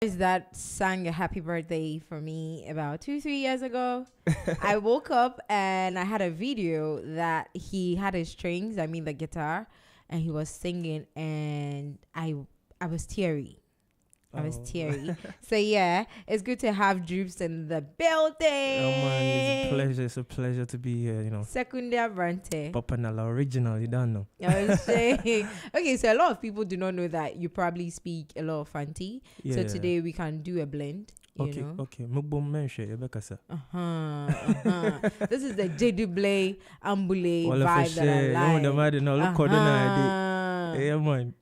That sang a happy birthday for me about 2-3 years ago. I woke up and I had a video that he had his strings, I mean the guitar, and he was singing, and I was teary. I was teary. So yeah, it's good to have Drupz in the building. Oh man, it's a pleasure. It's a pleasure to be here, Secundia Brante. Papanala original, you don't know. I was saying. Okay, so a lot of people do not know that you probably speak a lot of Fanti. Yeah. So today we can do a blend. Okay. This is the Jedublee Ambule vibe that I like. Yeah, man.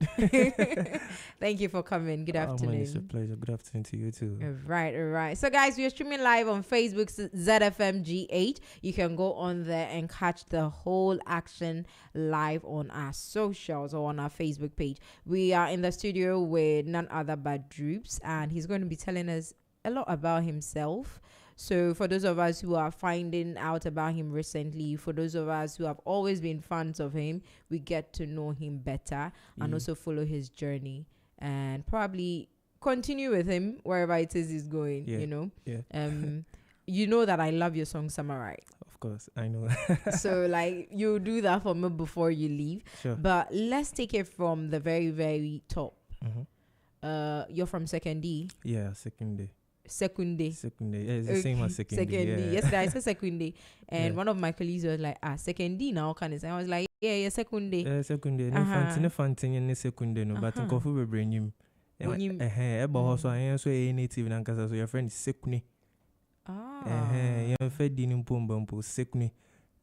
Thank you for coming. Good afternoon. Man, it's a pleasure. Good afternoon to you too. All right. So guys, we are streaming live on Facebook's ZFMG8. You can go on there and catch the whole action live on our socials or on our Facebook page. We are in the studio with none other but Drupz, and he's going to be telling us a lot about himself. So for those of us who are finding out about him recently, for those of us who have always been fans of him, we get to know him better and also follow his journey and probably continue with him wherever it is he's going, You know that I love your song Samurai. Of course, I know. So like you do that for me before you leave. Sure. But let's take it from the very, very top. Mm-hmm. You're from Second D. Yeah, Second D. Second day. Yeah, it's the same as second day. Yeah. Yesterday I said second day, and one of my colleagues was like, second day now, can I say? I was like, yeah, second day. Yeah, second day. No fancy in the second day, no, but in coffee we bring him. Also, I am so native and so your friend is second. You're fed in Pumbo, second.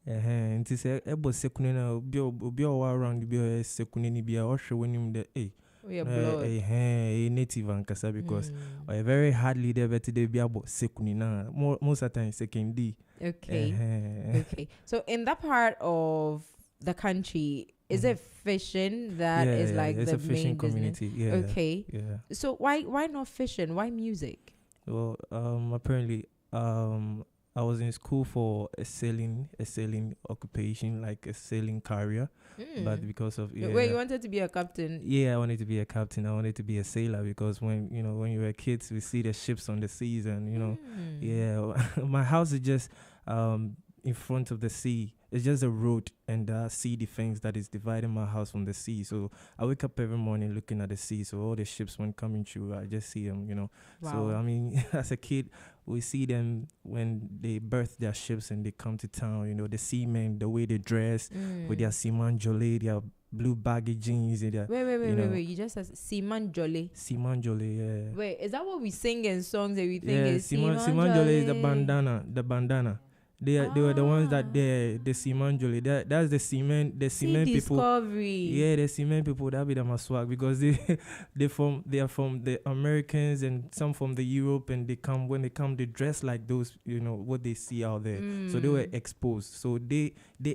And to say, Ebo second now, be all around the beer second, be a usher when him the a. Native and Kasa because I very hardly there but today be about second now. Most of the time second D. Okay. So in that part of the country, is it fishing that is like it's the a fishing main community? Business? Yeah. Okay. Yeah. So why not fishing? Why music? Well, apparently, I was in school for a sailing occupation, like a sailing career, but because of wait, you wanted to be a captain? Yeah, I wanted to be a captain. I wanted to be a sailor because when you were kids, we see the ships on the seas, and my house is just in front of the sea. It's just a road and sea defense that is dividing my house from the sea. So I wake up every morning looking at the sea. So all the ships when coming through, I just see them, Wow. So, I mean, as a kid, we see them when they birth their ships and they come to town, the seamen, the way they dress with their Seaman Jolie, their blue baggy jeans. And their, wait. You just said Seaman Jolie. Seaman Jolie, yeah. Wait, is that what we sing in songs that we think is Seaman Jolie is the bandana. They were the ones that the cement jolly. That's the cement people. Discovery. Yeah, the cement people that be the maswag because they are from the Americans and some from the Europe, and when they come they dress like those, what they see out there. So they were exposed. So they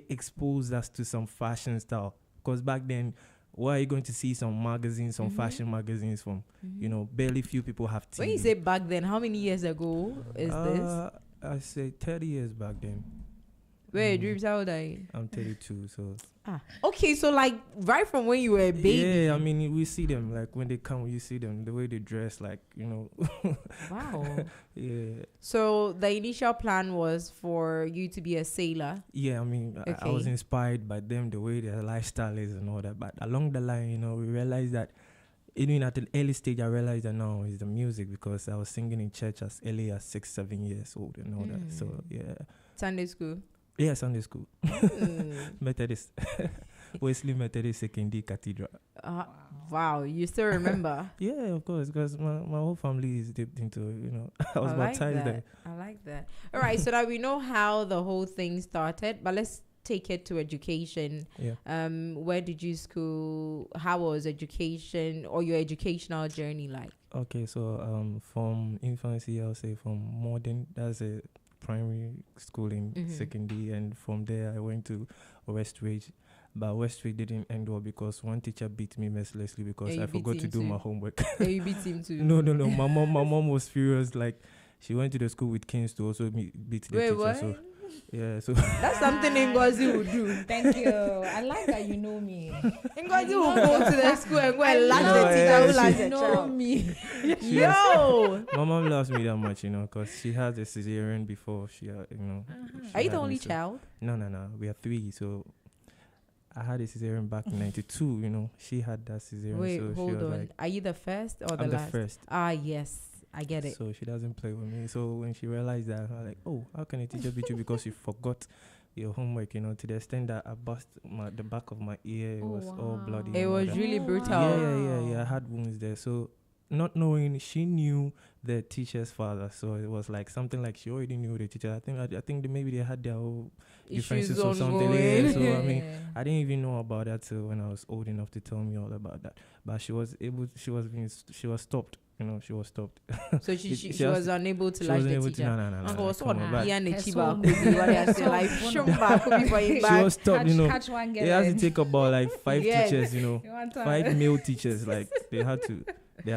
exposed us to some fashion style because back then, where are you going to see some magazines, some fashion magazines from? Barely few people have TV. When you say back then, how many years ago is this? I say 30 years back then. Wait, Drupz, how old are you? I'm 32, so. Okay, so like right from when you were a baby. Yeah, I mean, we see them, like when they come, you see them, the way they dress, like, Wow. Yeah. So the initial plan was for you to be a sailor? Yeah, I mean, I was inspired by them, the way their lifestyle is and all that. But along the line, we realized that, even at an early stage, I realized that now it's the music because I was singing in church as early as 6-7 years old and all that. So, yeah. Sunday school? Yeah, Sunday school. Methodist. Wesley Methodist Secondary Cathedral. Wow, you still remember? Yeah, of course, because my whole family is dipped into, I was baptized there. I like that. All right, so that we know how the whole thing started, but let's take it to education. Yeah. Where did you school? How was education or your educational journey like? Okay, so from infancy, I'll say from modern, that's a primary school in secondary, and from there I went to Westridge. But Westridge didn't end well because one teacher beat me mercilessly because I forgot to do my homework. You beat him too? No. My mom was furious. Like, she went to the school with canes to also beat the teacher. What? So Yeah, so That's something Ngozi would do. Thank you. I like that you know me. Ngozi will go to the school and go and laugh know, the teacher yeah, who laughs You at know child. me. Yo! my mom loves me that much, because she had a cesarean before she had, she Are you the had me, only so- child? No. We are 3, so I had a cesarean back in '92. She had that cesarean, Wait, so she hold was on. like, Are you the first or the "I'm the last? first." Ah, yes. I get it. So she doesn't play with me. So when she realized that, I'm like, "Oh, how can a teacher beat you because you forgot your homework?" To the extent that I bust the back of my ear. It was all bloody. It and all was that. really Oh, brutal. Yeah. I had wounds there. So not knowing, she knew the teacher's father. So it was like something like she already knew the teacher. I think maybe they had their whole differences Issues or something. ongoing. Yeah, so I mean, I didn't even know about that till when I was old enough to tell me all about that. But she was stopped. She was stopped. So she She was unable to She lash wasn't the able to. teacher. No. Uncle was come on, but yeah, ne Her chiba soul- could be what I her say soul like wanna- shumba could be for him she back. was stopped. Catch one, get It has to in. take about like 5 Yes. teachers. You want to- 5 male teachers. Like they had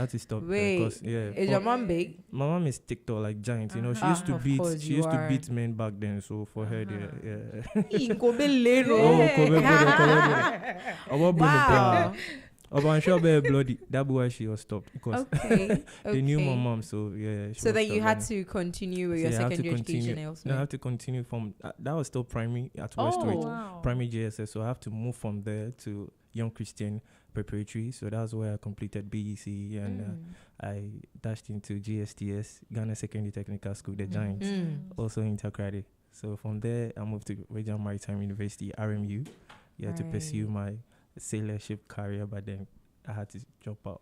to stop. Wait, because, yeah. Is your mom big? My mom is TikTok like giant. She Ah, used to of beat. course She you used to are. beat men back then. So for her, yeah. Kobe Leno. Oh, Kobe. About Wow. I'm sure very bloody. That's why she was stopped because Okay. they knew my okay. mom. So yeah. she So was then you stopped had then. to continue with So your yeah, I have to secondary education continue. No, I elsewhere. have to continue from that was still primary at Oh. Westwood. Wow. Primary JSS, so I have to move from there to Young Christian Preparatory. So that's where I completed BEC and I dashed into GSTS, Ghana Secondary Technical School, the Giants, also in Takrady. So from there, I moved to Regional Maritime University, RMU, to pursue my sailorship career, but then I had to drop out.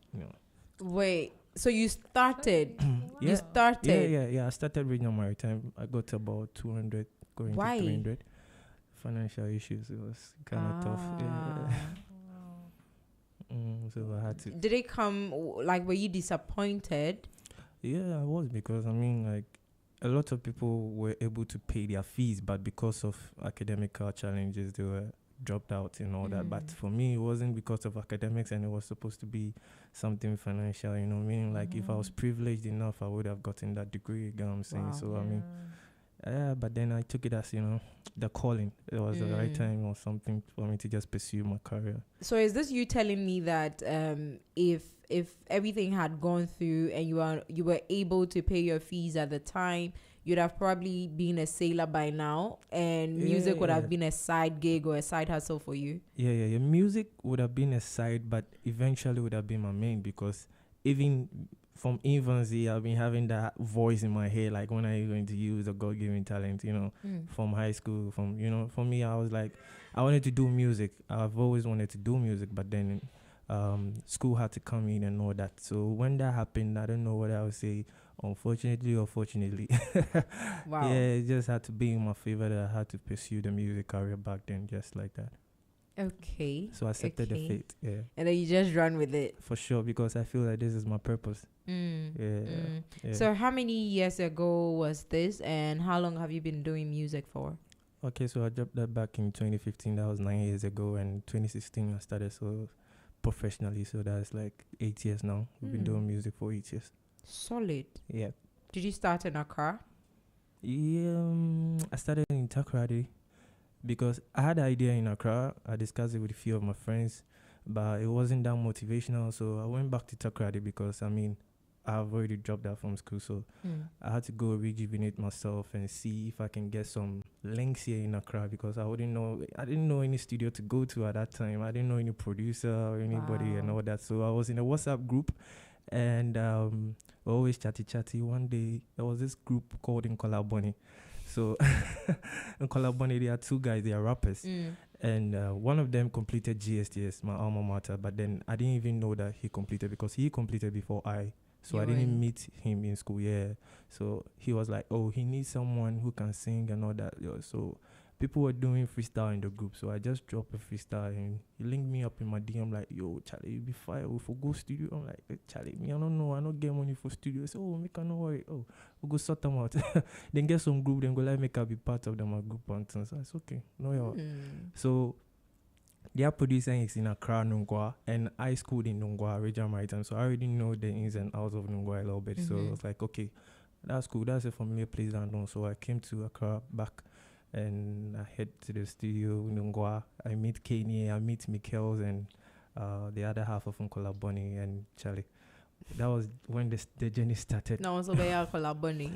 Wait, so you started? Yeah. You started? Yeah. I started Regional Maritime. I got to about 200, going Why? to 300. Financial issues. It was kind of tough. Yeah. So I had to. Did it come, like, were you disappointed? Yeah, I was because I mean, like, a lot of people were able to pay their fees, but because of academical challenges, they were dropped out and all that. But for me, it wasn't because of academics, and it was supposed to be something financial. Meaning like if I was privileged enough, I would have gotten that degree. You know what I'm saying? Wow. So I mean. But then I took it as, the calling. It was the right time or something for me to just pursue my career. So is this you telling me that if everything had gone through and you were able to pay your fees at the time, you'd have probably been a sailor by now, and music would have been a side gig or a side hustle for you? Yeah. Music would have been a side, but eventually would have been my main, because even from infancy, I've been having that voice in my head, like, when are you going to use a God-given talent, from high school, for me, I was like, I wanted to do music. I've always wanted to do music, but then school had to come in and all that. So when that happened, I don't know what I would say, unfortunately or fortunately. Wow. Yeah, it just had to be in my favor that I had to pursue the music career back then, just like that. Okay. So I accepted the fate, yeah. And then you just run with it. For sure, because I feel like this is my purpose. Yeah. So how many years ago was this, and how long have you been doing music for? Okay, so I dropped that back in 2015. That was 9 years ago. And 2016, I started so professionally. So that's like 8 years now. We've been doing music for 8 years. Solid. Yeah. Did you start in Accra? Yeah, I started in Takrady because I had an idea in Accra. I discussed it with a few of my friends, but it wasn't that motivational. So I went back to Takrady because, I mean, I've already dropped out from school. So I had to go rejuvenate myself and see if I can get some links here in Accra, because I didn't know any studio to go to at that time. I didn't know any producer or anybody and all that. So I was in a WhatsApp group, and always chatty. One day there was this group called Nkola Bonnie. So Nkola Bonnie, they are 2 guys, they are rappers. And one of them completed GSTS, my alma mater, but then I didn't even know that he completed, because he completed before I. So I didn't meet him in school, So he was like, oh, he needs someone who can sing and all that. So people were doing freestyle in the group. So I just dropped a freestyle, and he linked me up in my DM like, yo, Charlie, you be fire. We for go studio. I'm like, hey, Charlie, me, I don't know. I don't get money for studio. So, oh, make no worry. Oh, we'll go sort them out. Then get some group, then go like make her be part of them, my group and things. So it's okay. No, yo. So their producer is in Accra, Nungwa, and I schooled in Nungwa, Regional Maritime. So I already know the ins and outs of Nungwa a little bit. So I was like, okay, that's cool. That's a familiar place that I know. So I came to Accra back and I head to the studio in Ngwa. I meet Kanye, I meet Michaels, and the other half of Uncle Bonnie and Charlie. That was when the journey started. No, so be a Colaboni.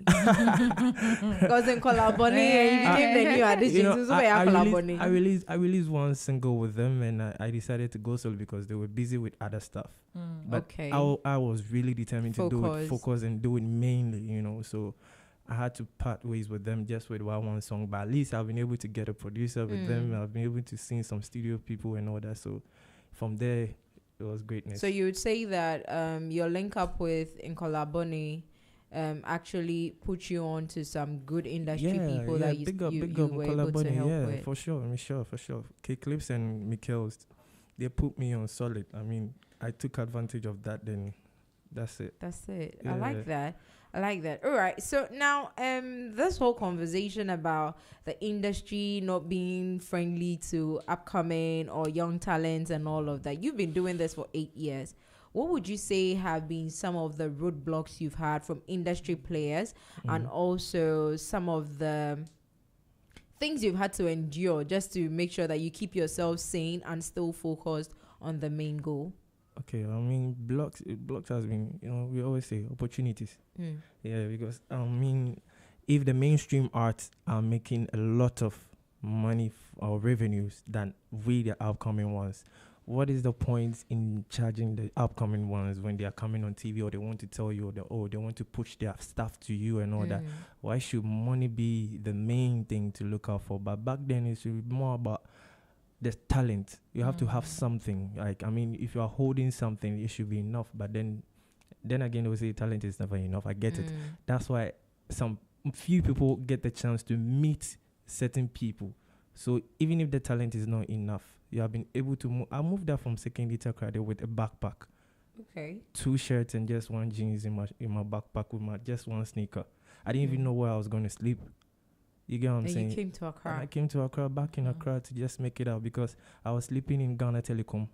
Because in Colaboni, you became the new addition. So be a Colaboni. I released one single with them, and I decided to go solo because they were busy with other stuff. But Okay. I was really determined to do it, focus and do it mainly, you know. So I had to part ways with them just with one song. But at least I've been able to get a producer with them. I've been able to sing some studio people and all that. So from there, it was greatness. So you would say that your link up with Inkolaboni actually put you on to some good industry people that you were able to help with. For sure. K-Clips and Michaels, they put me on solid. I mean, I took advantage of that, then that's it. Yeah. I like that. All right. So now this whole conversation about the industry not being friendly to upcoming or young talents and all of that. You've been doing this for 8 years. What would you say have been some of the roadblocks you've had from industry players and also some of the things you've had to endure just to make sure that you keep yourself sane and still focused on the main goal? Okay, I mean, blocks has been, you know, we always say opportunities. Yeah, because, I mean, if the mainstream arts are making a lot of money or revenues than we, the upcoming ones, what is the point in charging the upcoming ones when they are coming on TV or they want to tell you they want to push their stuff to you and all that? Why should money be the main thing to look out for? But back then, it should be more about the talent. You have to have something. Like, I mean, if you are holding something, it should be enough. But then again, they will say talent is never enough. I get it. That's why some few people get the chance to meet certain people. So even if the talent is not enough, you have been able to move. I moved that from second year credit with a backpack. Okay. 2 shirts and just one jeans in my backpack with just one sneaker. I didn't even know where I was going to sleep. You get what I'm saying? You came to Accra. And I came to Accra, back in Accra to just make it out because I was sleeping in Ghana Telecom.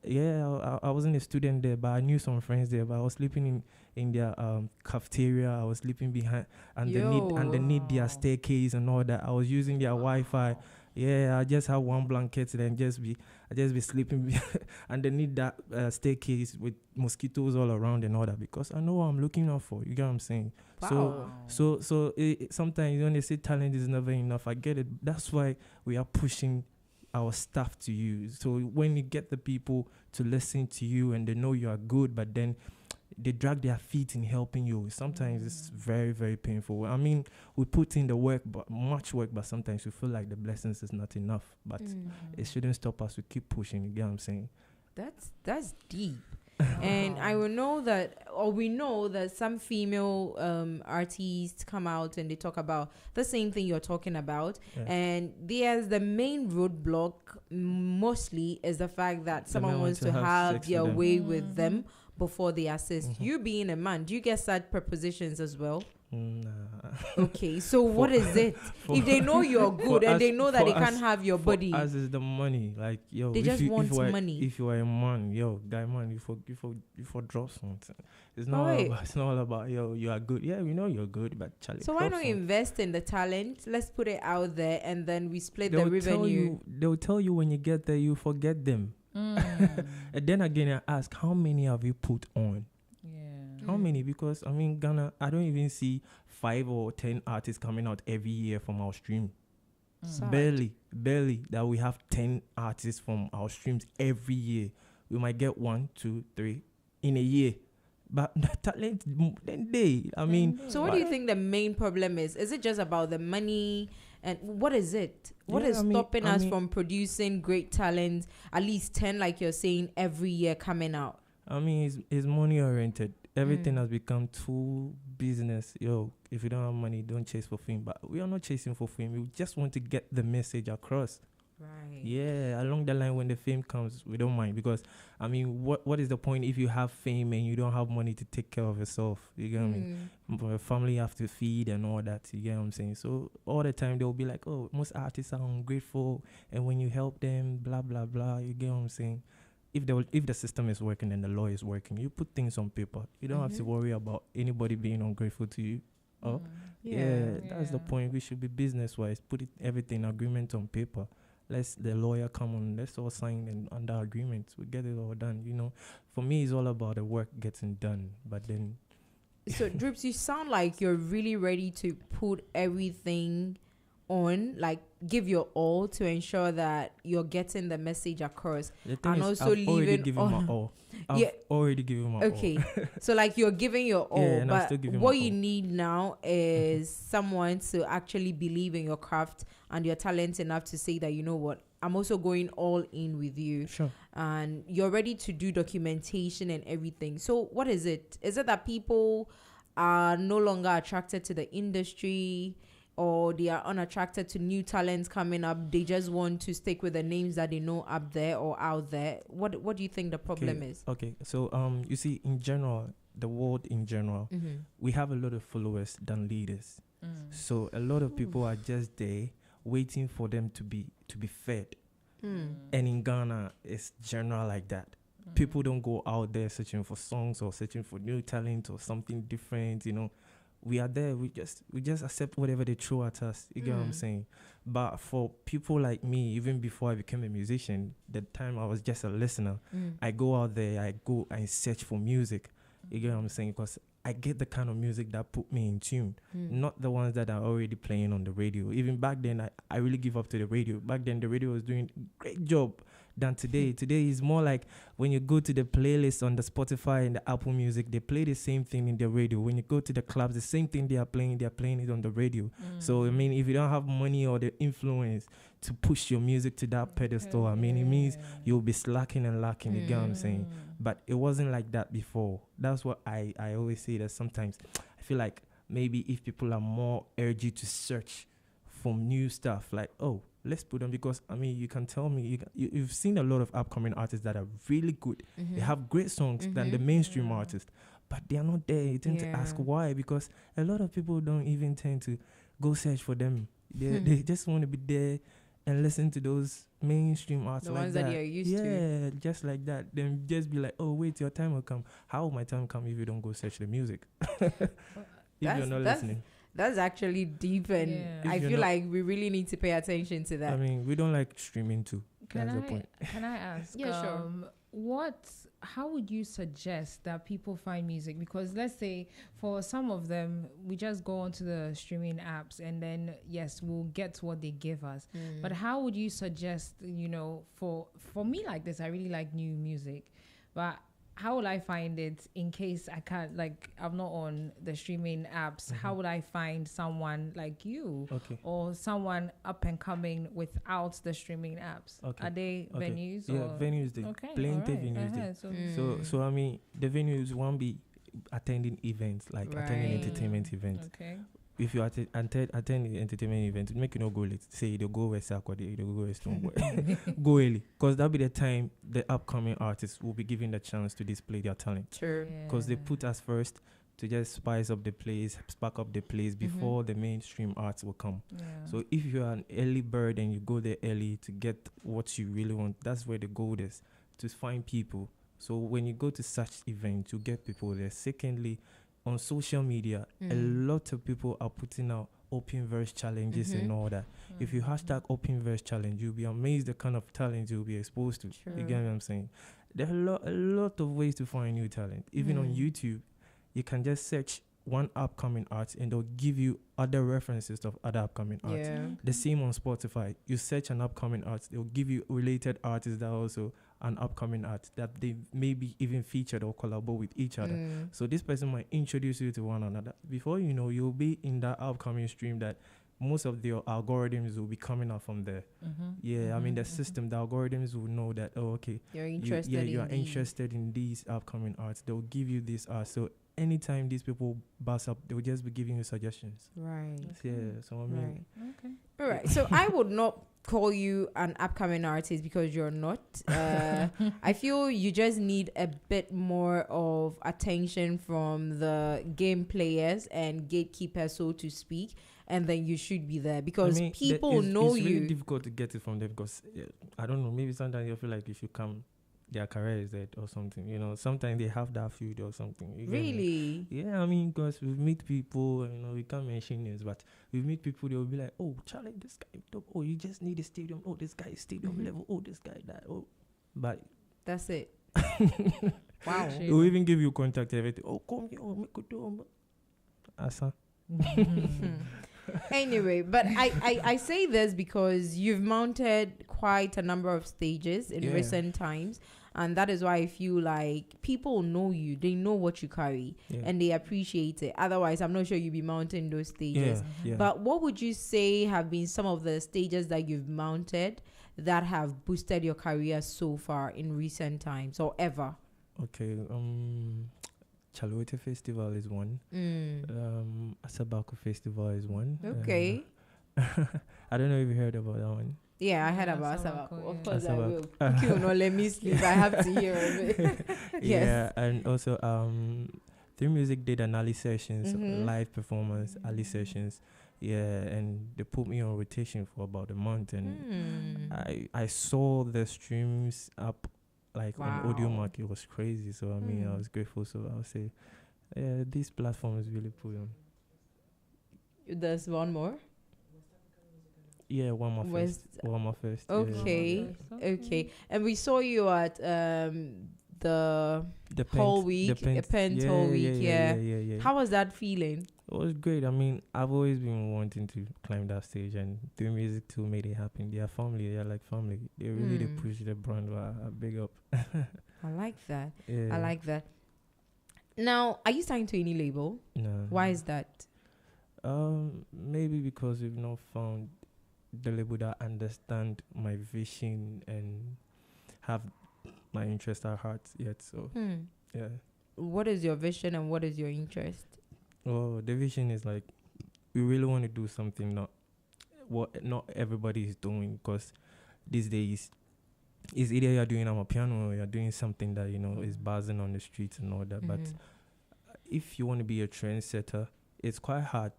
Yeah, I wasn't a student there, but I knew some friends there. But I was sleeping in their cafeteria. I was sleeping behind underneath their staircase and all that. I was using their Wi-Fi. Yeah, I just have one blanket and I just be sleeping underneath that staircase with mosquitoes all around and all that because I know what I'm looking out for. You get what I'm saying? Wow. So sometimes when they say talent is never enough, I get it. That's why we are pushing our stuff to you. So when you get the people to listen to you and they know you are good, but then they drag their feet in helping you, sometimes it's very, very painful. I mean, we put in the work, but much work, but sometimes we feel like the blessings is not enough. But it shouldn't stop us to keep pushing. You get what I'm saying? That's deep. And we know that some female artists come out and they talk about the same thing you're talking about. And there's the main roadblock mostly is the fact that someone wants to have their way with them before they assist. You being a man, do you get such propositions as well? Nah. Okay, so what is it? If they know you're good and they know that they can't have your body, as is the money. Like, yo, they just want money. If you are a man, yo, guy man, you for drop something. It's not all about yo, you are good. Yeah, we know you're good, but Charlie. So why not invest in the talent? Let's put it out there and then we split the revenue. They'll tell you when you get there, you forget them. And then again, I ask, how many have you put on? How many? Because I mean, Ghana, I don't even see 5 or 10 artists coming out every year from our stream. Barely that we have 10 artists from our streams every year. We might get 1, 2, 3 in a year. But the talent, so what do you think the main problem is? Is it just about the money? And what is it? What is stopping us from producing great talent, at least 10, like you're saying, every year coming out? I mean, it's money oriented. Everything has become too business. Yo, if you don't have money, don't chase for fame. But we are not chasing for fame. We just want to get the message across. Right. Yeah, along the line when the fame comes, we don't mind. Because, I mean, what is the point if you have fame and you don't have money to take care of yourself? You get what I mean? Your family you have to feed and all that. You get what I'm saying? So all the time they'll be like, oh, most artists are ungrateful. And when you help them, blah, blah, blah. You get what I'm saying? If the system is working and the law is working, you put things on paper. You don't have to worry about anybody being ungrateful to you. Oh, yeah, that's the point. We should be business wise. Put it everything agreement on paper. Let's the lawyer come on. Let's all sign and under agreements. We get it all done. You know, for me, it's all about the work getting done. But then, So, Drupz, you sound like you're really ready to put everything on, like give your all to ensure that you're getting the message across, the thing and is, also I've already leaving given my all. I've Yeah. already given my all. Okay, so like you're giving your all, and I'm but still giving what my you all. need now is someone to actually believe in your craft and your talent enough to say that, you know what, I'm also going all in with you, Sure. and you're ready to do documentation and everything. So what is it? Is it that people are no longer attracted to the industry, or they are unattracted to new talents coming up? They just want to stick with the names that they know up there or out there. What do you think the problem is? Okay. So you see, in general, the world in general, we have a lot of followers than leaders. So a lot of people are just there waiting for them to be fed. And in Ghana, it's general like that. People don't go out there searching for songs or searching for new talent or something different. You know, we are there. We just accept whatever they throw at us. You get what I'm saying? But for people like me, even before I became a musician, the time I was just a listener, I go out there. I go and search for music. You get what I'm saying? Because I get the kind of music that put me in tune, not the ones that are already playing on the radio. Even back then, I really give up to the radio. Back then, the radio was doing a great job than today. Today is more like when you go to the playlist on the Spotify and the Apple Music, they play the same thing in the radio. When you go to the clubs, the same thing they are playing it on the radio. So, I mean, if you don't have money or the influence to push your music to that pedestal, I mean, it means you'll be slacking and lacking. You get what I'm saying? But it wasn't like that before. That's what I always say, that sometimes I feel like maybe if people are more urgent to search for new stuff, like, oh, let's put them, because I mean, you can tell me, you've seen a lot of upcoming artists that are really good. They have great songs than the mainstream artists, but they are not there. You tend to ask why, because a lot of people don't even tend to go search for them. They just want to be there and listen to those mainstream artists, The like ones that. that you're used to. Yeah, just like that. Then just be like, oh, wait, your time will come. How will my time come if you don't go search the music? If you're not listening. That's actually deep, and Yeah. I If you're feel not- like we really need to pay attention to that. I mean, we don't like streaming too. Can That's the point. I ask? Yeah, sure. How would you suggest that people find music? Because let's say for some of them, we just go onto the streaming apps and then yes, we'll get what they give us. But how would you suggest? You know, for me like this, I really like new music, but how will I find it in case I can't, like, I'm not on the streaming apps? How would I find someone like you or someone up and coming without the streaming apps? Are they venues? Yeah, or? venues. They plenty venues. They. So I mean, the venues won't be attending events, like attending Right. entertainment events. Okay. If you attend the entertainment event, make you no go late. Say they go West Aqua, they go West Stone. Go early, because that'll be the time the upcoming artists will be given the chance to display their talent. True. Because they put us first to just spice up the place, spark up the place before the mainstream arts will come. Yeah. So if you are an early bird and you go there early to get what you really want, that's where the goal is, to find people. So when you go to such events, you get people there. Secondly, on social media, a lot of people are putting out open verse challenges and all that. If you hashtag open verse challenge, you'll be amazed the kind of talent you'll be exposed to. True. You get what I'm saying? There are a lot of ways to find new talent. Even on YouTube, you can just search one upcoming artist and they'll give you other references of other upcoming artists. Yeah. The same on Spotify. You search an upcoming artist, they'll give you related artists that are also an upcoming artist that they maybe even featured or collaborate with each other. So this person might introduce you to one another. Before you know, you'll be in that upcoming stream that most of your algorithms will be coming out from there. I mean, the system, the algorithms will know that, oh, okay, You're interested you are in these. interested in these upcoming arts. They'll give you this art. So anytime these people buzz up, they'll just be giving you suggestions. Right. Yeah, so I mean, Okay. All right. So I would not call you an upcoming artist because you're not. I feel you just need a bit more of attention from the game players and gatekeepers, so to speak, and then you should be there because I mean, people know it's you. really difficult to get it from them because I don't know, maybe sometimes you feel like if you come their career is dead or something. You know, sometimes they have that feud or something. You get me? Really? Yeah, I mean, because we meet people, you know, we can't mention names, but we meet people, they will be like, oh, Charlie, this guy, dope. Oh, you just need a stadium. Oh, this guy is stadium level. Oh, this guy, that. Oh, but That's it. Wow. we'll even give you contact, everything. Oh, come here. Oh, make a do. Asa. Anyway, but I say this because you've mounted quite a number of stages in recent times, and that is why I feel like people know you, they know what you carry, and they appreciate it. Otherwise, I'm not sure you'd be mounting those stages. But what would you say have been some of the stages that you've mounted that have boosted your career so far in recent times or ever? Okay, Chalwete Festival is one. Asabaku Festival is one. Okay. I don't know if you heard about that one. Yeah, I heard about Asabaku. Asabaku, Of course, Asabaku. I will. You know, let me sleep. I have to hear of it. Yes. Yeah, and also Through Music did an Ali sessions, live performance, Ali sessions. Yeah, and they put me on rotation for about a month, and I saw the streams up like on Audio Market. It was crazy. So I mean, I was grateful. So I'll say, yeah, these platforms really put on. There's one more. Yeah, one more first. Okay, yeah. Okay. And we saw you at the whole week, Pent whole week. Yeah. How was that feeling? It was great. I mean, I've always been wanting to climb that stage, and Through Music too made it happen. They are family. They are like family. They really they push the brand. Big up. I like that. Yeah. I like that. Now, are you signed to any label? No. Why is that? Maybe because we've not found the label that understand my vision and have my interest at heart yet. So yeah. What is your vision and what is your interest? Well, the vision is like we really want to do something not everybody is doing, because these days it's either you're doing amapiano or you're doing something that is buzzing on the streets and all that. But if you want to be a trendsetter, it's quite hard,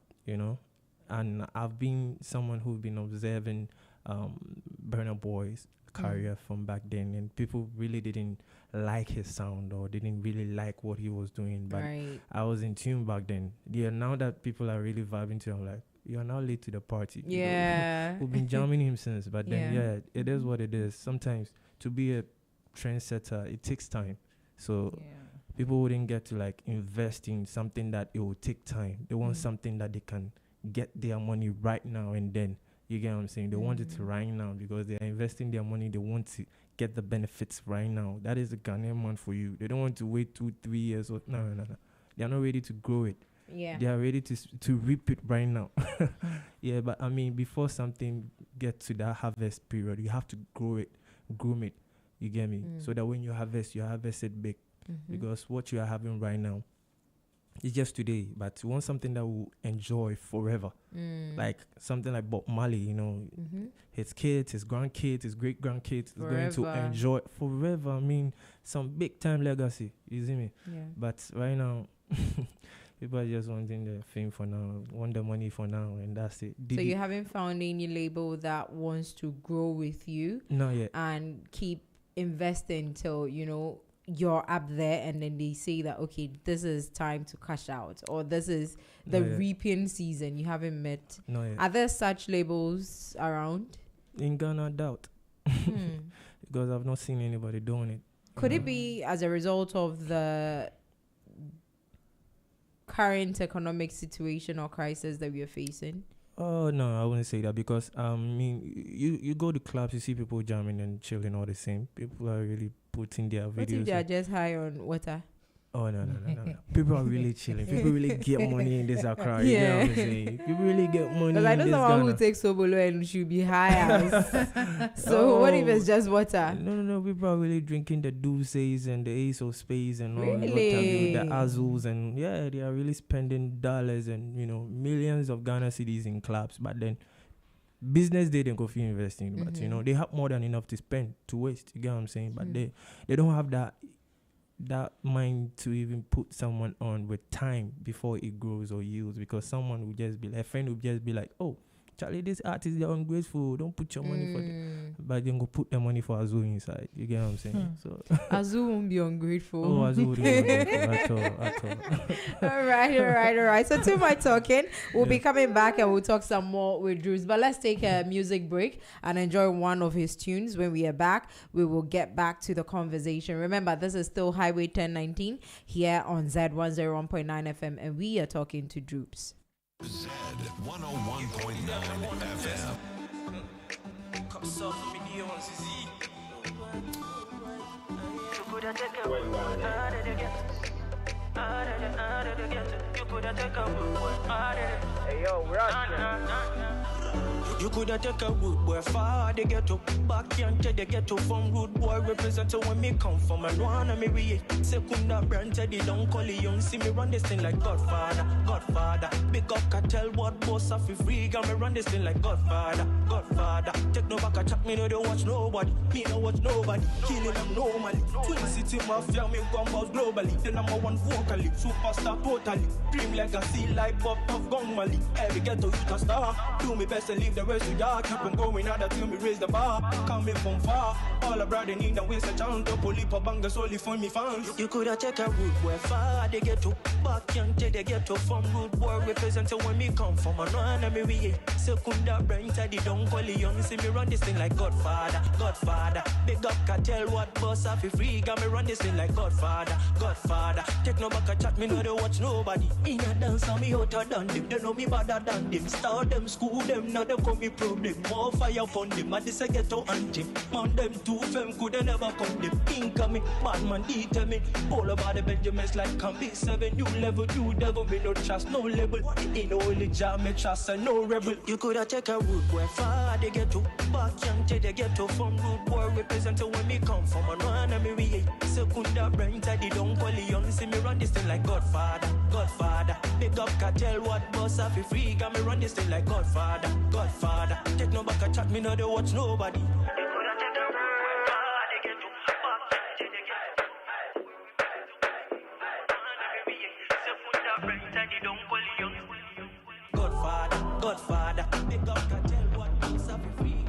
And I've been someone who's been observing Burna Boy's career from back then, and people really didn't like his sound or didn't really like what he was doing. But I was in tune back then. Yeah, now that people are really vibing to him, like, you're now late to the party. Yeah. We've been jamming him since, but then it is what it is. Sometimes to be a trendsetter, it takes time. So people wouldn't get to like invest in something that it will take time. They want something that they can get their money right now and then. You get what I'm saying? They want it to right now because they are investing their money. They want to get the benefits right now. That is the Ghanaian man for you. They don't want to wait 2-3 years. Or no. They are not ready to grow it. Yeah. They are ready to reap it right now. Yeah, but I mean, before something gets to that harvest period, you have to grow it, groom it. You get me? So that when you harvest it big. Because what you are having right now, it's just today, but you want something that will enjoy forever. Like something like Bob Marley, his kids, his grandkids, his great grandkids is going to enjoy forever. I mean, some big time legacy. You see me? Yeah. But right now, people are just wanting the fame for now, want the money for now, and that's it. So you haven't found any label that wants to grow with you? Not yet. And keep investing till, you're up there, and then they say that, okay, this is time to cash out, or this is the reaping season. You haven't met. No, yet. Are there such labels around? In Ghana, doubt. Because I've not seen anybody doing it. Could it be as a result of the current economic situation or crisis that we are facing? Oh, no, I wouldn't say that, because you go to clubs, you see people jamming and chilling all the same. People are really putting their videos. What if they are just high on water? Oh, no. People are really chilling. People really get money in this Accra. You know what I'm saying? People really get money. Because I know someone who takes Sobolo and should be high as. So what if it's just water? No. People are really drinking the Drupz and the Ace of Spades and all really? The Azuls, and they are really spending dollars and millions of Ghana cedis in clubs. But then business they didn't go for investing, but they have more than enough to spend, to waste. You get what I'm saying? But they don't have that mind to even put someone on with time before it grows or yields, because someone will just be like, a friend will just be like, oh, Charlie, this artist, they're ungrateful. Don't put your money for them. But then go put the money for Azu inside. You get what I'm saying? So Azu won't be ungrateful. Oh, Azu won't be ungrateful at all. All right. So too much talking. We'll be coming back and we'll talk some more with Drupz. But let's take a music break and enjoy one of his tunes. When we are back, we will get back to the conversation. Remember, this is still Highway 1019 here on Z101.9 FM, and we are talking to Drupz. Z 101.9 FM. Hey yo, we're You coulda take a root boy far they get up back and the ghetto from root boy represent when me come from and wanna me read secunda brand teddy don't call it young see me run this thing like Godfather big up cartel what boss off free got me run this thing like Godfather take no back a chat me no don't watch nobody me no watch nobody killing them normally Twin City Mafia me come out globally the number one vocally superstar totally dream legacy like Bob of Gong Mali every ghetto you a star do me best and leave the rest of y'all keep on going out till me raise the bar coming from far all abroad they need a waste a chance to pull up a banger solely for me fans you coulda take a route where far they get to back and they get to from root boy represent when me come from and one me we secunda brain teddy don't call it young see me run this thing like Godfather big up cartel what boss off free got me run this thing like Godfather take no back a chat me no they watch nobody in a dance on me hotter than them they know me better than them start them school them now they come me problem more fire upon them and this a ghetto anthem man them two femme could never come them incoming bad man determined all about the Benjamins like can be 7 new level you devil me no trust no label in only jam me trust and no rebel you coulda take a route where far they get to back and they get to from root boy represent when me come from and one me we secunda brain teddy don't call it young see me run this thing like Godfather big up cartel what boss off free got me run this thing like Godfather take no back a chat me no they watch nobody Godfather big up cartel what boss off free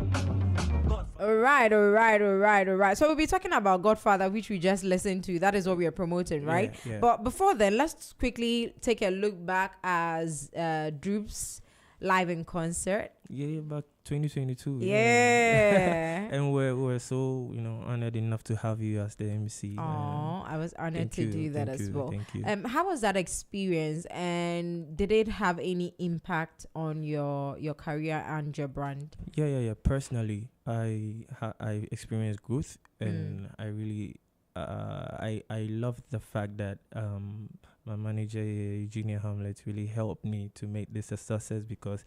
All right. So we'll be talking about Godfather, which we just listened to. That is what we are promoting, right? Yeah. But before then, let's quickly take a look back as Drupz live in concert. Yeah, back 2022. Yeah. And we're so, honored enough to have you as the MC. Oh, I was honored Thank to you, do that thank as you, well. thank you. How was that experience, and did it have any impact on your career and your brand? Yeah. Personally, I experienced growth, and I really, I love the fact that my manager Eugenia Hamlet really helped me to make this a success because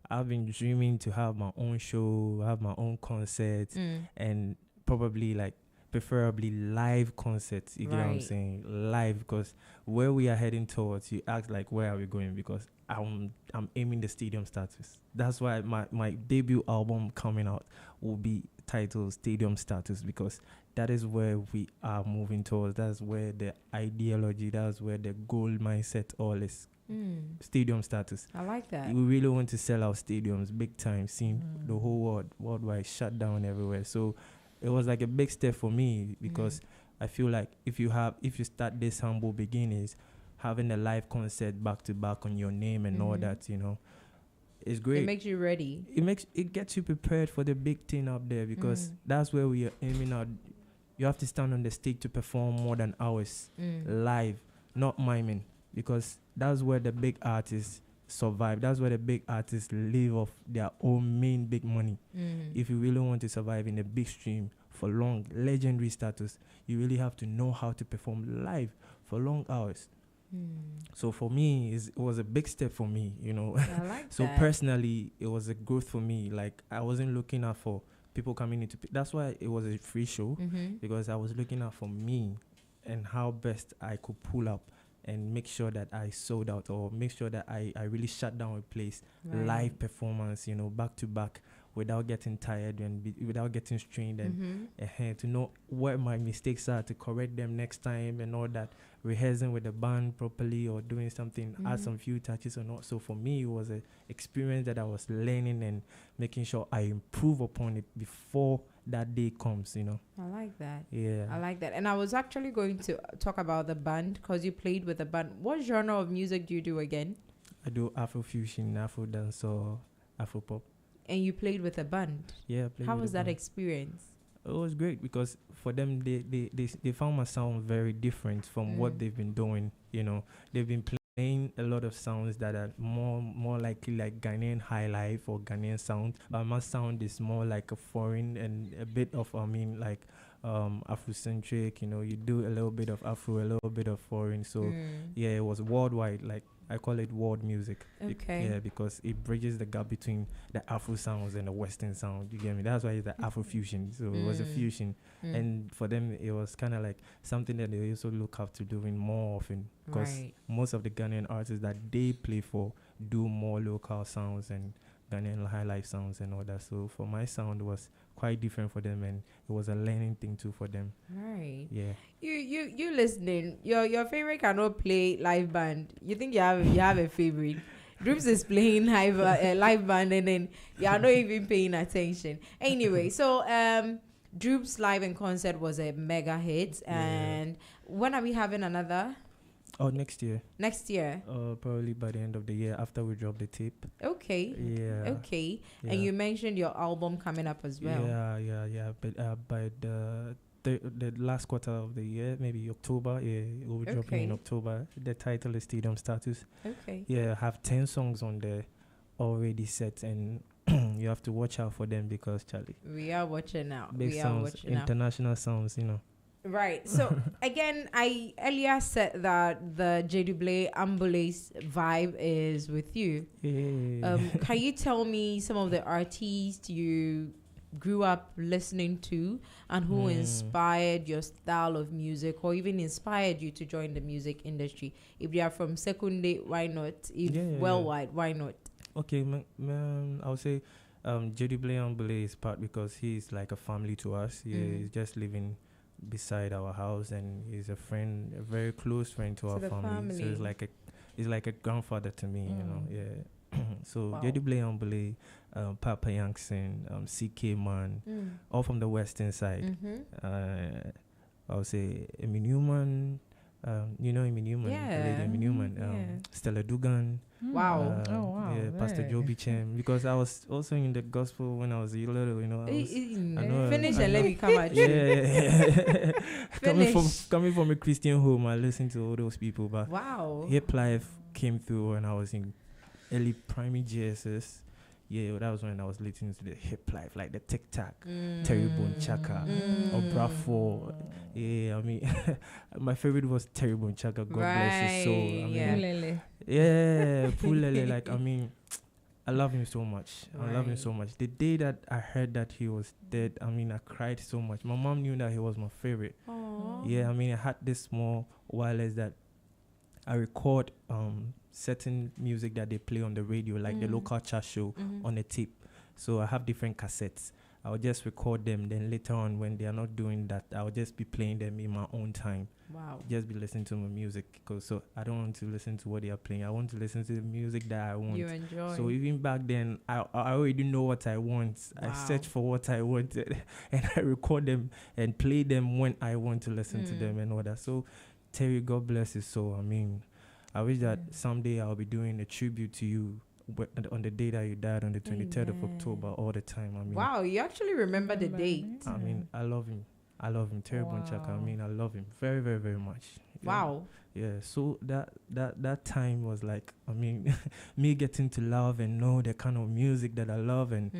I've been dreaming to have my own show, have my own concerts, and probably preferably live concerts. You get what I'm Right. saying? Live, because where we are heading towards, you ask where are we going? Because I'm aiming the stadium status. That's why my debut album coming out will be titled Stadium Status, because that is where we are moving towards. That's where the ideology, that's where the goal mindset all is. Stadium status. I like that. We really want to sell our stadiums big time, seeing the whole worldwide shut down everywhere. So it was like a big step for me, because I feel like if you start this humble beginnings, having a live concert back to back on your name and all that, it's great. It makes you ready. It gets you prepared for the big thing up there, because that's where we are aiming at. You have to stand on the stage to perform more than hours live, not miming, because that's where the big artists survive. That's where the big artists live off their own main big money. If you really want to survive in the big stream for long, legendary status, you really have to know how to perform live for long hours. So for me, it was a big step for me, I like So that. personally, it was a growth for me. Like, I wasn't looking out for people coming into. That's why it was a free show, because I was looking out for me and how best I could pull up and make sure that I sold out, or make sure that I really shut down a place. Right. Live performance, back to back without getting tired and without getting strained, and to know where my mistakes are to correct them next time and all that. Rehearsing with the band properly or doing something, add some few touches or not. So for me, it was an experience that I was learning and making sure I improve upon it before that day comes, I like that. Yeah. I like that. And I was actually going to talk about the band because you played with a band. What genre of music do you do again? I do Afrofusion, Afro dance, or Afro pop. And you played with a band. Yeah, I played How with was the that band. experience? It was great because for them, they found my sound very different from what they've been doing. They've been playing a lot of sounds that are more likely like Ghanaian high life or Ghanaian sound. But my sound is more like a foreign and a bit of like Afrocentric. You do a little bit of Afro, a little bit of foreign. So yeah, it was worldwide. Like I call it world music. Okay. Because it bridges the gap between the Afro sounds and the Western sound. You get me? That's why it's the Afrofusion. So it was a fusion. And for them, it was kind of like something that they also look up to doing more often. Because most of the Ghanaian artists that they play for do more local sounds and Ghanaian high life sounds and all that. So for my sound, it was quite different for them, and it was a learning thing too for them. Right. Yeah. You listening? Your favorite cannot play live band. You think you have a favorite? Drupz is playing live band, and then you are not even paying attention. Anyway, so Drupz live in concert was a mega hit, and when are we having another? Oh, next year. Next year. Probably by the end of the year after we drop the tape. Okay. Yeah. Okay. Yeah. And you mentioned your album coming up as well. Yeah. But by the last quarter of the year, maybe October, it will be dropping in October. The title is Stadium Status. Okay. Yeah, I have 10 songs on there already set, and you have to watch out for them because, Charlie, we are watching now. Big sounds, international sounds, Right. So again, I earlier said that the JW Ambulance vibe is with you. Yeah. Can you tell me some of the artists you grew up listening to and who inspired your style of music or even inspired you to join the music industry? If they are from Sekunde, why not? If worldwide, why not? Okay, I would say JW Ambulance is part because he's like a family to us. Yeah, he's just living beside our house, and he's a friend, a very close friend to our family. So he's like a grandfather to me, Yeah. So JW Ambule, Papa Youngson, CK Man, all from the western side. I would say Amy Newman, Amy Newman, Amy Newman, Stella Dugan. Wow. Yeah, Pastor Joby Chem. Because I was also in the gospel when I was little, Finish and let me come at you. Yeah. coming from a Christian home, I listened to all those people. But hip life came through when I was in early primary GSS. Yeah, that was when I was listening to the hip life, like the Tic Tac, Terry Bone Chaka, or Brafo. Yeah, I mean, my favorite was Terry Bone Chaka. God bless his soul. Pulele. Like, I mean, I love him so much. I love him so much. The day that I heard that he was dead, I mean, I cried so much. My mom knew that he was my favorite. Aww. Yeah, I mean, I had this small wireless that I record certain music that they play on the radio, like the local chat show on a tape. So I have different cassettes. I'll just record them. Then later on, when they are not doing that, I'll just be playing them in my own time. Wow. Just be listening to my music. So I don't want to listen to what they are playing. I want to listen to the music that I want. You enjoy. So even back then, I already know what I want. Wow. I search for what I wanted and I record them and play them when I want to listen to them and all that. So Terry, God bless his soul. I mean, I wish that someday I'll be doing a tribute to you on the day that you died, on the 23rd of October, all the time. I mean, wow, you actually remember the date. I mean, I love him. Terry Bonchaka. I mean, I love him very, very, very much. Wow. Yeah. So that time was like, I mean, me getting to love and know the kind of music that I love, and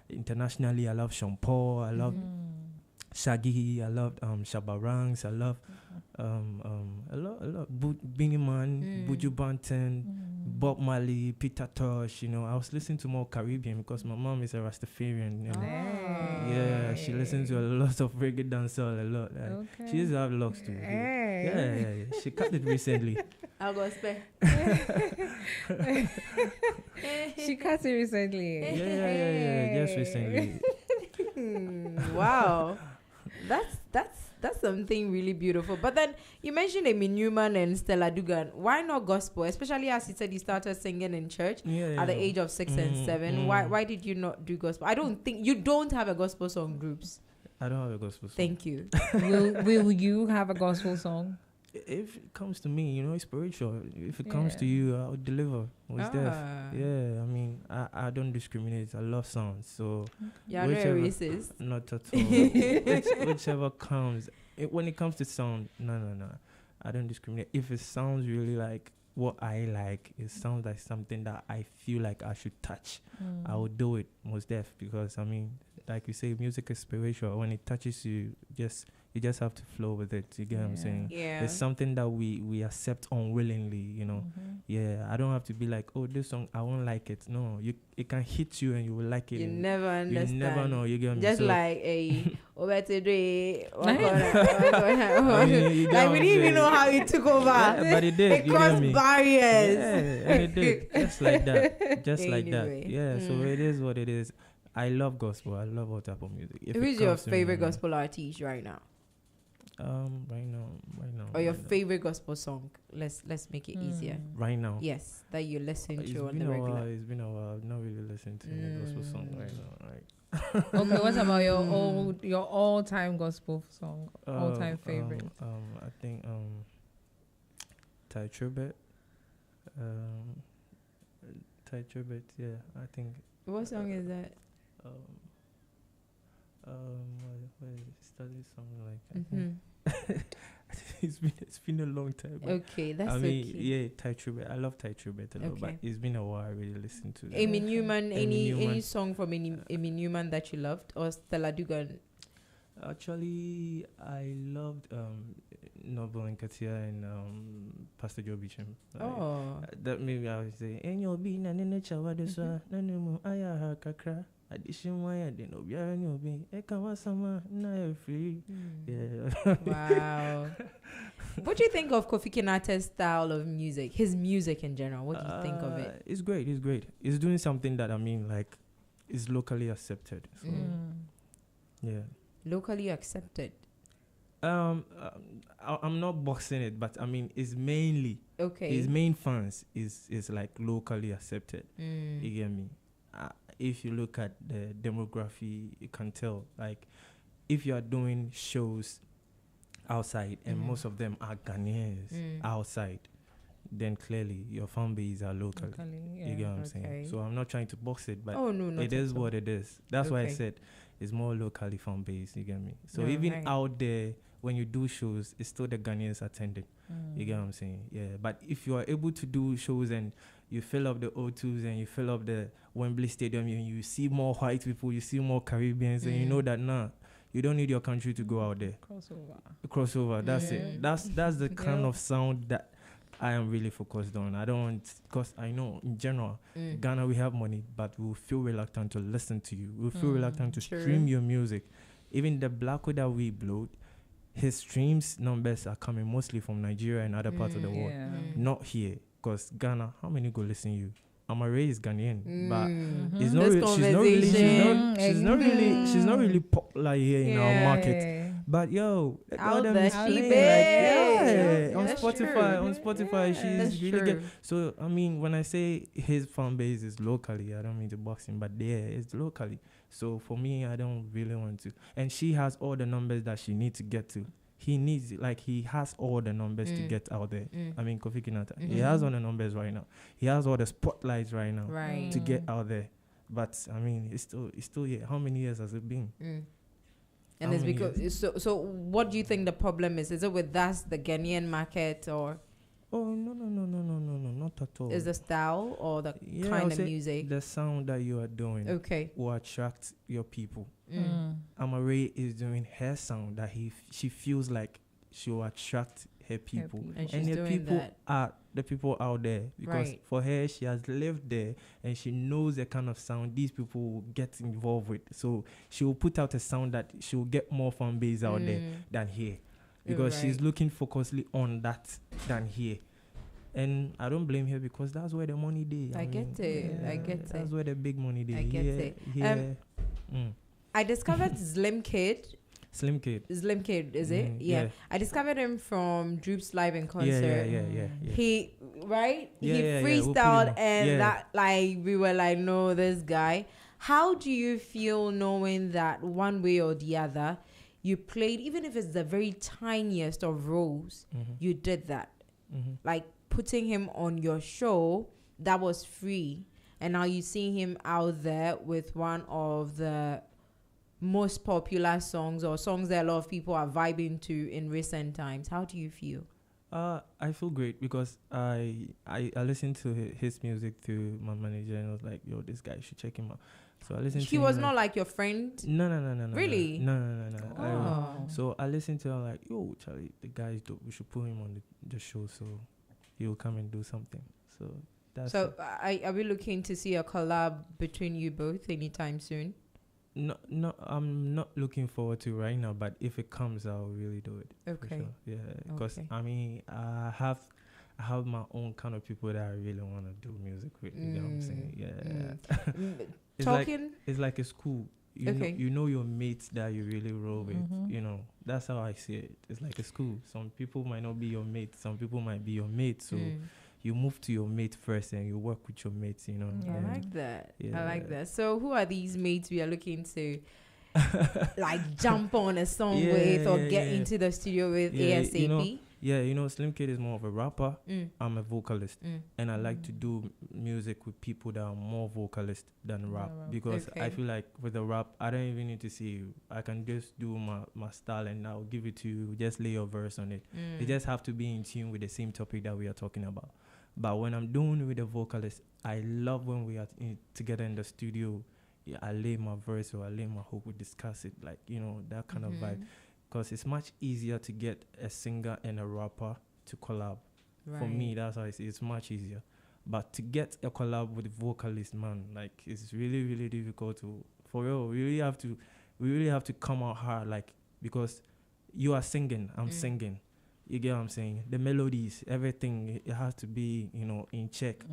internationally, I love Sean Paul. I love Shaggy. I loved Shabba Ranks. I love a lot. Bingy Man, Buju Banton, Bob Marley, Peter Tosh. I was listening to more Caribbean because my mom is a Rastafarian. Yeah, she listens to a lot of reggae dancehall a lot. She used to have locks too. Yeah. She cut it recently. I'll go spare. She cut it recently. Yeah. Just recently. Wow. That's something really beautiful. But then you mentioned Amy Newman and Stella Dugan. Why not gospel? Especially as you said you started singing in church at the age of 6 and 7. Why did you not do gospel? I don't think you don't have a gospel song, Drupz. I don't have a gospel song. Thank you. Will you have a gospel song? If it comes to me, it's spiritual. If it comes to you, I'll deliver. What's deaf? Yeah, I mean, I don't discriminate. I love sounds. So you're not a racist. Not at all. Whichever comes. When it comes to sound, no. I don't discriminate. If it sounds really like what I like, it sounds like something that I feel like I should touch, I will do it, most deaf, because I mean, like you say, music is spiritual. When it touches you, you just have to flow with it. You get what I'm saying? Yeah. It's something that we accept unwillingly, Yeah, I don't have to be like, oh, this song, I won't like it. No, it can hit you and you will like it. You never understand. You never know. You get me? Just so like a like we didn't even know how it took over. Yeah, but it did. It crossed barriers. Yeah, and it did. Just like that. Just like Anyway. that. Yeah, so it is what it is. I love gospel. I love all type of music. If Who's your favorite gospel artist right now? Right now. Or your favorite gospel song? Let's make it easier. Right now. Yes, that you listen It's to on been the a regular. while. It's been a while. I've not really listened to any gospel song right now. Right. Okay, what about your all-time gospel song? All-time favorite? I think Ty Tribbett. Ty Tribbett. Yeah, I think. What song is that? What is it? Study something like. I think it's been a long time. Okay, that's I mean, okay. yeah, Ty Tribbett. I love Ty Tribbett a lot, but Okay. it's been a while I really listened to. Amy Newman. Amy Any Newman. song from Amy Newman that you loved, or Stella Dugan? Actually, I loved Noble and Katia and Pastor Joe Beecham. Oh, That maybe I would say, "En yo bi na nene chawa deswa na nemu aya ha kakra addition why de no biara ni obi e ka wasama na e free." Yeah. wow. What do you think of Kofi Kinate's style of music? His music in general. What do you think of it? It's great. It's great. It's doing something that I mean, like, is locally accepted. So yeah. Locally accepted. I'm not boxing it, but I mean, it's mainly Okay. his main fans is like locally accepted. Mm. You get me? If you look at the demography, you can tell. Like, if you are doing shows outside, and most of them are Ghanaians outside, then clearly your fan base are local. You get what I'm saying? So I'm not trying to box it, but it is what it is. That's why I said it's more locally fan based. You get me? So even out there, when you do shows, it's still the Ghanaians attending. You get what I'm saying? Yeah. But if you are able to do shows and you fill up the O2s and you fill up the Wembley Stadium, and you see more white people, you see more Caribbeans, and you know that you don't need your country to go out there. Crossover. That's it. That's the kind of sound that I am really focused on. I don't want, because I know in general, Ghana, we have money, but we'll feel reluctant to listen to you. We'll feel reluctant to stream your music. Even the Black Hole that we blowed, his streams numbers are coming mostly from Nigeria and other parts of the world. Not here. Because Ghana, how many go listen to you? Amare is Ghanaian, but it's not she's not really popular here in our market. But yo, Out them there is she playing, big. on That's Spotify, true. she's really good. So I mean, when I say his fan base is locally, I don't mean to box him, but it's locally. So for me, I don't really want to. And she has all the numbers that she needs to get to. He has all the numbers to get out there. I mean, Kofi Kinata, he has all the numbers right now. He has all the spotlights right now to get out there. But I mean, it's still here. How many years has it been? And it's because so what do you think the problem is? Is it with us, the Ghanaian market, or Oh no, not at all. is the style or the kind of music? The sound that you are doing Okay. will attract your people. Amare is doing her sound that she feels like she will attract her people. And she's the doing people that. are the people out there, because Right. for her, she has lived there and she knows the kind of sound these people will get involved with. So she will put out a sound that she will get more fan base out there than here, because she's Right. looking focusedly on that than here. And I don't blame her because that's where the money day. I get it. I get That's it. where the big money day. I get it. I discovered Slim Kid. Slim Kid. Slim Kid, is it? Yeah. I discovered him from Drupz live in concert. Yeah. He Yeah, he yeah, freestyled we'll put him on. and Yeah. that like we were like, no, this guy. How do you feel knowing that one way or the other you played, even if it's the very tiniest of roles, you did that? Like putting him on your show that was free, and now you see him out there with one of the most popular songs or songs that a lot of people are vibing to in recent times. How do you feel? I feel great because I listened to his music through my manager and I was like, yo, this guy, you should check him out. So I listened to He him. was not like your friend? No. Really? No. Oh. So I listened to him like, yo, Charlie, the guy is dope. We should put him on the show so he'll come and do something. So that's So are we looking to see a collab between you both anytime soon? No, I'm not looking forward to right now, but if it comes, I'll really do it. For Okay. sure. Yeah, because Okay. I mean, I have my own kind of people that I really want to do music with. You know what I'm saying? Yeah. It's Talking. It's like a school. You Okay. know, you know your mates that you really roll with. You know, that's how I see it. It's like a school. Some people might not be your mates. Some people might be your mates. So you move to your mate first and you work with your mates. You know. I and like that. Yeah. I like that. So who are these mates we are looking to like jump on a song Yeah, with or yeah, get yeah. into the studio with Yeah, ASAP? you know, Slim Kid is more of a rapper. I'm a vocalist. And I like to do music with people that are more vocalist than rap. Because I Okay. feel like with the rap, I don't even need to see you. I can just do my style and I'll give it to you. Just lay your verse on it. It just have to be in tune with the same topic that we are talking about. But when I'm doing with the vocalist, I love when we are together in the studio. Yeah, I lay my verse or I lay my hook, we discuss it, like, you know, that kind of vibe. Because it's much easier to get a singer and a rapper to collab. For me, that's how I see it. It's much easier. But to get a collab with a vocalist, man, like, it's really, really difficult to, for real, we really have to come out hard, like, because you are singing, I'm singing. You get what I'm saying? The melodies, everything, it has to be, you know, in check.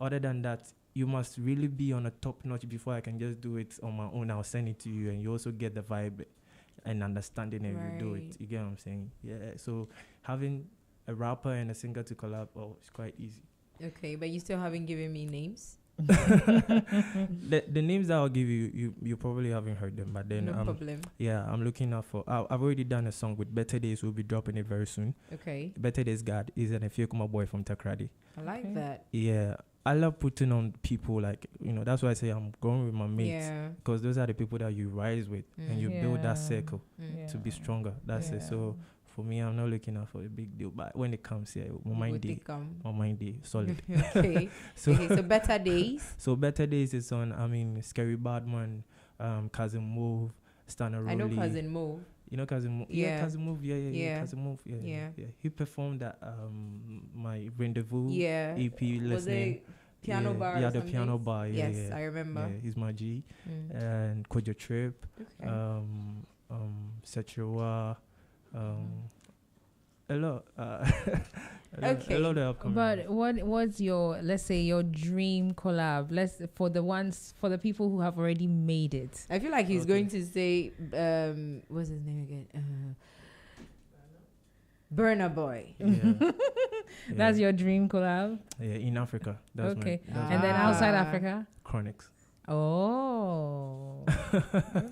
Other than that, you must really be on a top notch before I can just do it on my own. I'll send it to you and you also get the vibe and understanding and you do it. You get what I'm saying? Yeah. So having a rapper and a singer to collab, it's quite easy. Okay, but you still haven't given me names. The names that I'll give you probably haven't heard them, but then No problem. yeah, I'm looking out for. I've already done a song with Better Days. We'll be dropping it very soon. Okay, Better Days God is an Efiokuma boy from Takrady. I like that. Yeah, I love putting on people like, you know, that's why I say I'm going with my mates, Yeah. because those are the people that you rise with and you build that circle to be stronger. That's it. So for me, I'm not looking out for a big deal, but when it comes here, my mind day solid. Okay. So So Better Days. so Better Days is on. I mean, Scary Badman, Cousin Move, Stana Rolly. I know Cousin Mo. You know Cousin Move? Yeah. Cousin Move. Yeah. Cousin Move. Yeah. Yeah. He performed at my Rendezvous Yeah. EP Was listening. it Piano yeah. Bar? Yeah, or the something? piano bar. Yeah, Yes, yeah. I remember. Yeah, he's my G. And Kojo Trip, Sechewa, a lot. Okay. A lot of upcoming. But what's your, let's say, your dream collab? For the people who have already made it. I feel like he's Okay. going to say, what's his name again? Burner Boy. Yeah. That's your dream collab? Yeah, in Africa. That's Okay. that's And then outside Ah. Africa? Chronics. Oh.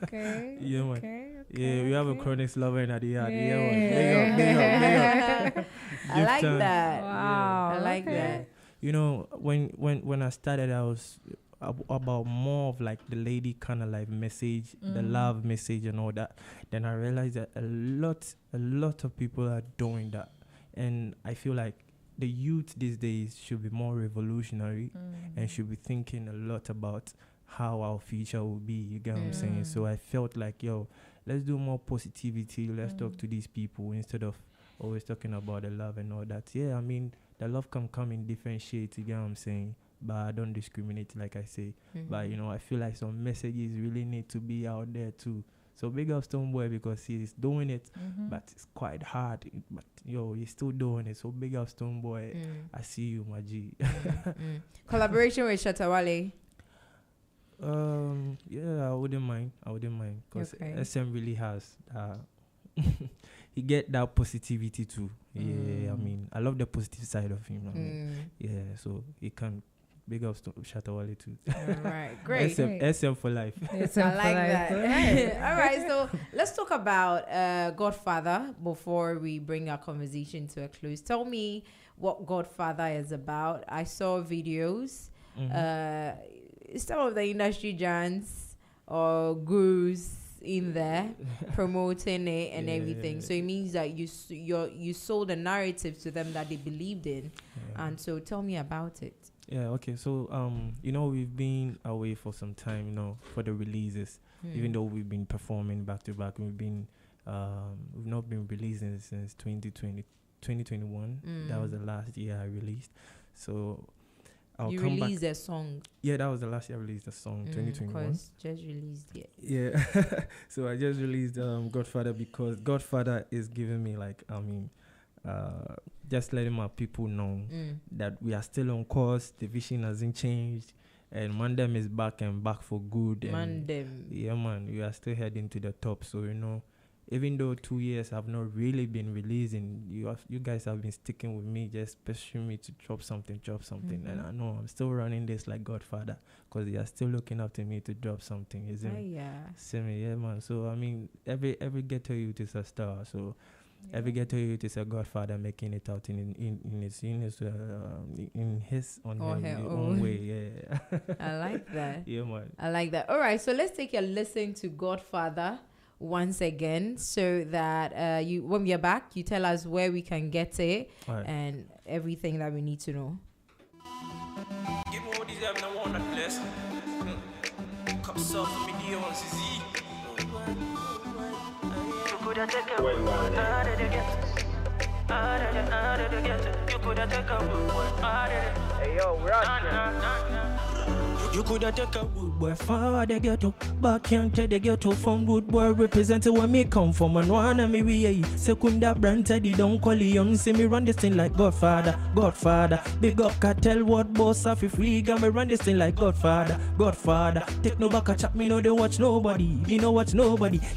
Okay. Yeah, man. Okay. Yeah, we have a okay. Chronics lover in the yard. Yeah, man. Yeah. Big up. I like time. that. Wow. I like okay. that. You know, when I started, I was about more of like the lady kind of like message, the love message and all that. Then I realized that a lot of people are doing that, and I feel like the youth these days should be more revolutionary and should be thinking a lot about how our future will be. You get what I'm saying? So I felt like, yo, let's do more positivity. Let's talk to these people instead of always talking about the love and all that. Yeah, I mean, the love can come in different shades. You get what I'm saying? But I don't discriminate, like I say. But, you know, I feel like some messages really need to be out there too. So big up Stonebwoy because he's doing it, but it's quite hard. But he's still doing it. So big up Stonebwoy. I see you, my G. Collaboration with Shatawale. Yeah, I wouldn't mind because SM really has he get that positivity too. Yeah, I mean, I love the positive side of him. I mean, yeah, so he can big up Shatawale too. All right, great. SM for life. I like that. All right, so let's talk about Godfather before we bring our conversation to a close. Tell me what Godfather is about. I saw videos. Some of the industry giants or gurus in there promoting it and everything. So it means that you sold a narrative to them that they believed in. And so tell me about it. Yeah, okay. So we've been away for some time, for the releases. Even though we've been performing back to back, we've not been releasing since 2021. That was the last year I released. So you released a song. Yeah, that was the last year I released a song, 2021. Because just released it. Yeah. So I just released Godfather because Godfather is giving me just letting my people know that we are still on course, the vision hasn't changed, and Mandem is back and back for good. Mandem. Yeah, man, we are still heading to the top. So, even though 2 years have not really been releasing, you guys have been sticking with me, just pursuing me to drop something. And I know I'm still running this like Godfather because they are still looking up to me to drop something, isn't it? Yeah. Same, yeah, man. So, I mean, every ghetto youth is a star. So, every ghetto youth is a Godfather making it out in his own way. Yeah. I like that. Yeah, man. I like that. All right, so let's take a listen to Godfather once again, so that when we are back, you tell us where we can get it and everything that we need to know. Give me all these having a one that bless. Come soft for me, dear on CZ. You could have taken out of the ghetto. You could have taken out of the Hey yo, you could have taken a rude boy far the ghetto, back into the ghetto from rude boy representing where me come from and one of me we secunda brand teddy don't call young see me run this thing like Godfather, big up cartel what boss off if we got me run this thing like Godfather, take no back a chat me no they watch nobody,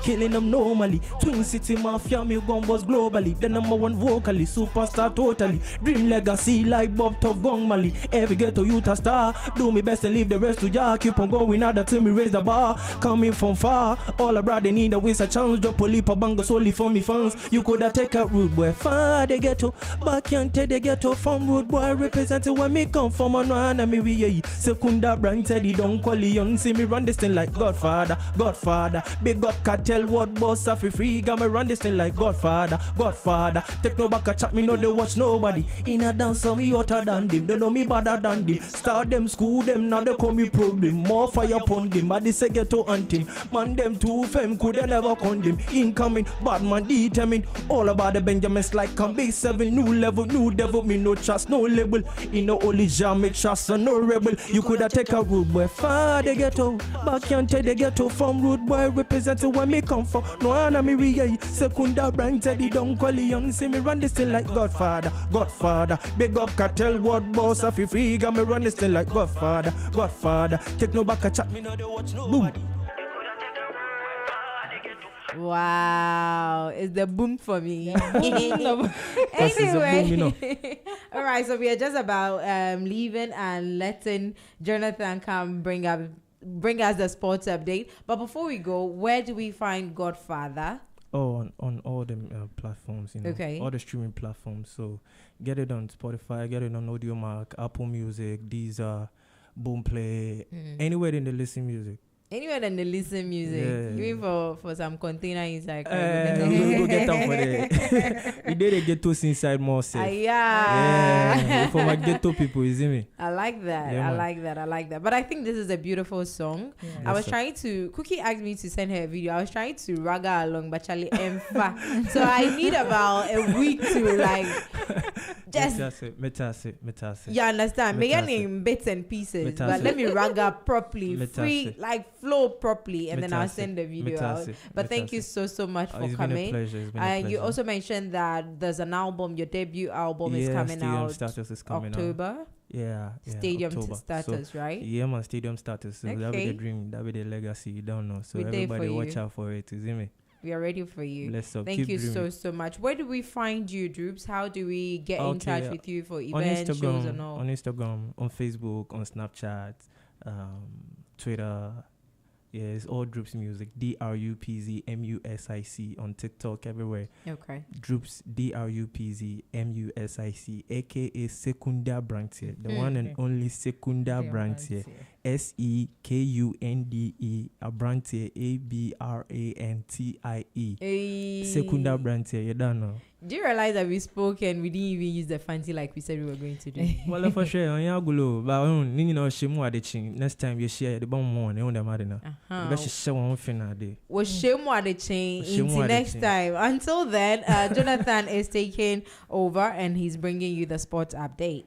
killing them normally, Twin City Mafia me gun boss globally, the number one vocalist, superstar totally, dream legacy like Bob Top Gong Mali, every ghetto youth a star, do me best and leave the rest to ya, keep on going harder till me raise the bar, coming from far, all abroad they need a waste a chance, drop a leap a banger solely for me fans, you coulda take a rude boy far the ghetto, back into the ghetto from rude boy representing where me come from and one of me we secunda brand teddy don't call young see me run this thing like Godfather, big up cartel what boss off free, got me run this thing like Godfather, take no back a chat me no they watch nobody, in a dance so me hotter than them, they know me better than them, start them school them now they call me problem, more fire upon them, but this a ghetto anthem, man them too femme could they never condemn, incoming, bad man determined, all about the Benjamins like come big 7, new level, new devil, me no trust, no label, in no only jam, me trust and no rebel, you coulda take a rude boy far the ghetto, back into the ghetto from rude boy representing where me come from, no one me we secunda brand teddy don't call young, see me run this thing like Godfather, big up cartel what boss of free, got me run this thing like Godfather, take no back a chat me no they watch no boom. Wow, it's the boom for me. Anyway, boom, all right, so we are just about leaving and letting Jonathan come bring us the sports update. But before we go, where do we find Godfather? Oh, on all the platforms, Okay. all the streaming platforms. So get it on Spotify, get it on AudioMark, Apple Music, Deezer, Boomplay, anywhere in the listen music. Anywhere than the listen music, even for some container inside. We go get them for the. We did a ghetto inside more safe. Yeah. For my ghetto people, you see me. I like that. Yeah, I like that. But I think this is a beautiful song. Yeah. I was trying to. Cookie asked me to send her a video. I was trying to rag her along, but Charlie Emfa. So I need about a week to Just metase. you understand? Me Metase. in bits and pieces, Metase. but let me rag up properly, Metase. free, like flow properly, and then I'll Metase. send the video out. Metase. But thank Metase. you so much for It's been a coming. pleasure. It's been a And you pleasure. also mentioned that there's an album, your debut album is coming Stadium out Status is coming out. October. Yeah, Stadium October. Status, So, right? yeah, man, Stadium Status. So that be Okay. the dream. That be the legacy. You don't know. So We there everybody for watch you. out for it. You see me? We are ready for you. Bless up. Thank Keep you dreaming. so much. Where do we find you, Drupz? How do we get in Okay, touch with you for on events, shows, Instagram, and all? on Instagram, on Facebook, on Snapchat, Twitter. Yeah, it's all Drupz Music. DRUPZMUSIC on TikTok everywhere. Okay. Drupz DRUPZMUSIC, aka Secunda Brantier, the one and Okay. only Secunda Dear Brantier. Brantier. SEKUNDE Abrantier ABRANTIE. Hey. Secunda Brantier, you don't know. Do you realize that we spoke and we didn't even use the fancy like we said we were going to do? Well, for sure, on Yagulo, but you know, she more the ching. Next time you share the bomb one, you know, the madina. You better show one final day. Was Shemo the chain Shemo into the next chain. time. Until then, Jonathan is taking over and he's bringing you the sports update.